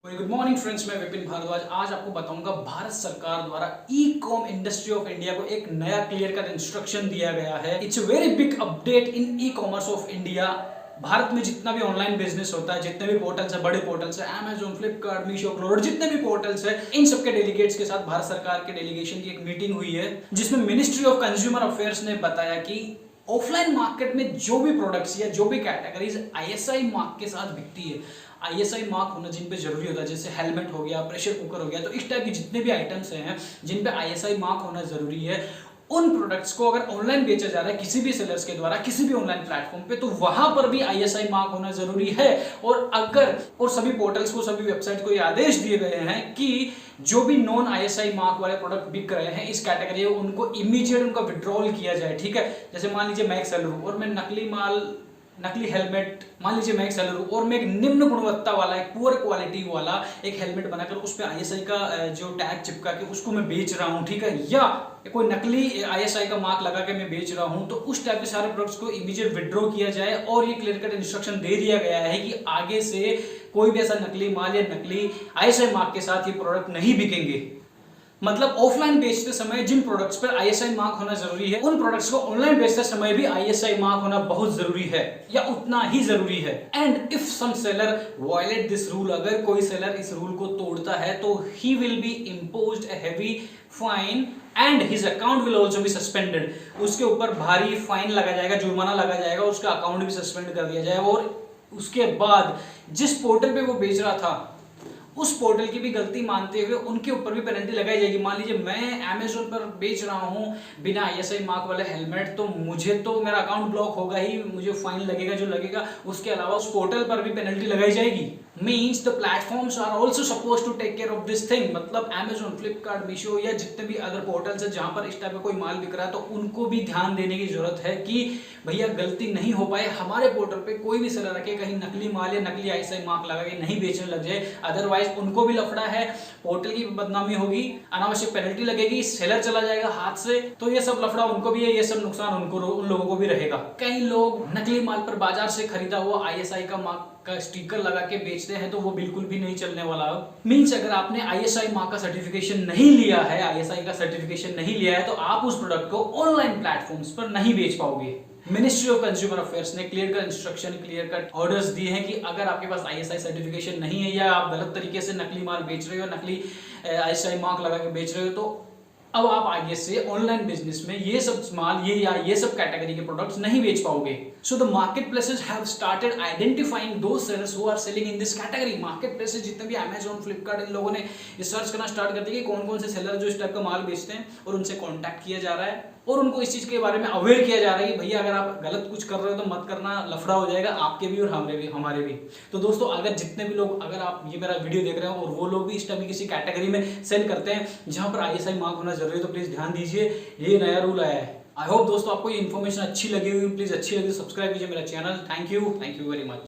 Good morning friends, मैं विपिन भारद्वाज। आज आपको बताऊंगा भारत सरकार द्वारा e com industry of India को एक नया क्लियर कट इंस्ट्रक्शन दिया गया है। It's a very big update in e commerce of India. Bharat में जितना भी ऑनलाइन बिजनेस होता है, जितने भी पोर्टल्स है, बड़े पोर्टल्स है, अमेजोन, फ्लिपकार्ट, मीशो, क्लोर, जितने भी पोर्टल्स है, इन सबके डेलीगेट्स के साथ भारत सरकार के डेलीगेशन की एक मीटिंग हुई है, जिसमें मिनिस्ट्री ऑफ कंज्यूमर अफेयर्स ने बताया कि ऑफलाइन मार्केट में जो भी प्रोडक्ट्स या जो भी कैटेगरीज आईएसआई मार्क के साथ बिकती है, आईएसआई मार्क होना जिन पे जरूरी होता है, जैसे हेलमेट हो गया, प्रेशर कुकर हो गया, तो इस टाइप की जितने भी आइटम्स हैं जिन पे आईएसआई मार्क होना जरूरी है, उन प्रोडक्ट्स को अगर ऑनलाइन बेचा जा रहा है किसी भी सेलर्स के द्वारा किसी भी ऑनलाइन प्लेटफॉर्म पे, तो वहां पर भी आईएसआई मार्क होना जरूरी है। और सभी पोर्टल्स को, सभी वेबसाइट को ये आदेश दिए गए हैं कि जो भी नॉन आईएसआई मार्क वाले प्रोडक्ट बिक रहे हैं इस कैटेगरी में, उनको इमीडिएट उनका विड्रॉल किया जाए। ठीक है, जैसे मान लीजिए मैं एक सेलर हूं और मैं नकली हेलमेट, मान लीजिए मैं एक सेलर हूं और मैं एक निम्न गुणवत्ता वाला, एक पुअर क्वालिटी वाला एक हेलमेट बनाकर उस पर आईएसआई का जो टैग चिपका के उसको मैं बेच रहा हूं, ठीक है, या कोई नकली आईएसआई का मार्क लगा के मैं बेच रहा हूं, तो उस टाइप के सारे प्रोडक्ट्स को इमीडिएट विड्रॉ किया जाए। और ये क्लियर कट इंस्ट्रक्शन दे दिया गया है कि आगे से कोई भी ऐसा नकली माल या नकली आईएसआई मार्क के साथ ये प्रोडक्ट नहीं बिकेंगे। मतलब ऑफलाइन बेचते समय जिन प्रोडक्ट्स पर आईएसआई मार्क होना जरूरी है, उन प्रोडक्ट्स को ऑनलाइन बेचते समय भी आईएसआई मार्क होना बहुत जरूरी है, या उतना ही जरूरी है। And if some seller violate this rule, अगर कोई सेलर इस रूल को तोड़ता है तो he will be imposed a heavy fine and his account will also be suspended. उसके ऊपर भारी फाइन लगा जाएगा, जुर्माना लगा जाएगा, उसका अकाउंट भी सस्पेंड कर दिया जाएगा। और उसके बाद जिस पोर्टल पे वो बेच रहा था उस पोर्टल की भी गलती मानते हुए उनके ऊपर भी पेनल्टी लगाई जाएगी। मान लीजिए मैं अमेजोन पर बेच रहा हूं बिना आईएसआई मार्क वाले हेलमेट, तो मुझे तो मेरा अकाउंट ब्लॉक होगा ही, मुझे फाइन लगेगा जो लगेगा, उसके अलावा उस पोर्टल पर भी पेनल्टी लगाई जाएगी। Means the platforms are also suppose to take care of this thing. मतलब अमेजोन, फ्लिपकार्ट, मीशो या जितने भी अदर पोर्टल्स है जहां पर इस टाइप का कोई माल बिक रहा है, तो उनको भी ध्यान देने की जरूरत है कि भैया गलती नहीं हो पाए, हमारे पोर्टल पे कोई भी सेलर रखे कहीं नकली माल या नकली आईएसआई मार्क लगा के नहीं बेचने लग जाए, अदरवाइज उनको भी लफड़ा है, पोर्टल की बदनामी होगी, अनावश्यक पेनल्टी लगेगी, सेलर चला जाएगा हाथ से, तो ये सब लफड़ा उनको भी है, ये सब नुकसान उन लोगों को भी रहेगा। कई लोग नकली माल पर बाजार से खरीदा हुआ आईएसआई का मार्क का स्टिकर लगा के बेचते हैं, तो वो बिल्कुल भी नहीं चलने वाला। मींस अगर आपने आईएसआई मार्क का सर्टिफिकेशन नहीं लिया है, आईएसआई का सर्टिफिकेशन नहीं लिया है, तो आप उस प्रोडक्ट को ऑनलाइन प्लेटफॉर्म्स पर नहीं बेच पाओगे। मिनिस्ट्री ऑफ कंज्यूमर अफेयर्स ने clear cut instruction, clear cut orders दिए हैं कि अगर आपके पास आईएसआई सर्टिफिकेशन नहीं है या आप गलत तरीके से नकली माल बेच रहे हो, नकली आईएसआई मार्क लगा के बेच रहे हो, तो अब आप आगे से ऑनलाइन बिजनेस में ये सब माल ये सब कैटेगरी के प्रोडक्ट्स नहीं बेच पाओगे। So the marketplaces have started identifying those sellers who are selling in this category. Marketplaces जितने भी अमेजोन, फ्लिपकार्ट, इन लोगों ने सर्च करना स्टार्ट कर दिया कि कौन कौन से सेलर जो इस टाइप का माल बेचते हैं, और उनसे कॉन्टैक्ट किया जा रहा है और उनको इस चीज के बारे में अवेयर किया जा रहा है कि भैया अगर आप गलत कुछ कर रहे हो तो मत करना, लफड़ा हो जाएगा आपके भी और हमारे भी। तो दोस्तों, अगर जितने भी लोग, अगर आप ये मेरा वीडियो देख रहे हो और वो लोग भी इस टाइप की किसी कैटेगरी में सेल करते हैं जहां पर आईएसआई मार्क होना जरूरी है, तो प्लीज ध्यान दीजिए, ये नया रूल आया है। आई होप दोस्तों आपको ये इन्फॉर्मेशन अच्छी लगी हुई, प्लीज अच्छी लगी सब्सक्राइब कीजिए मेरा channel. Thank you very much.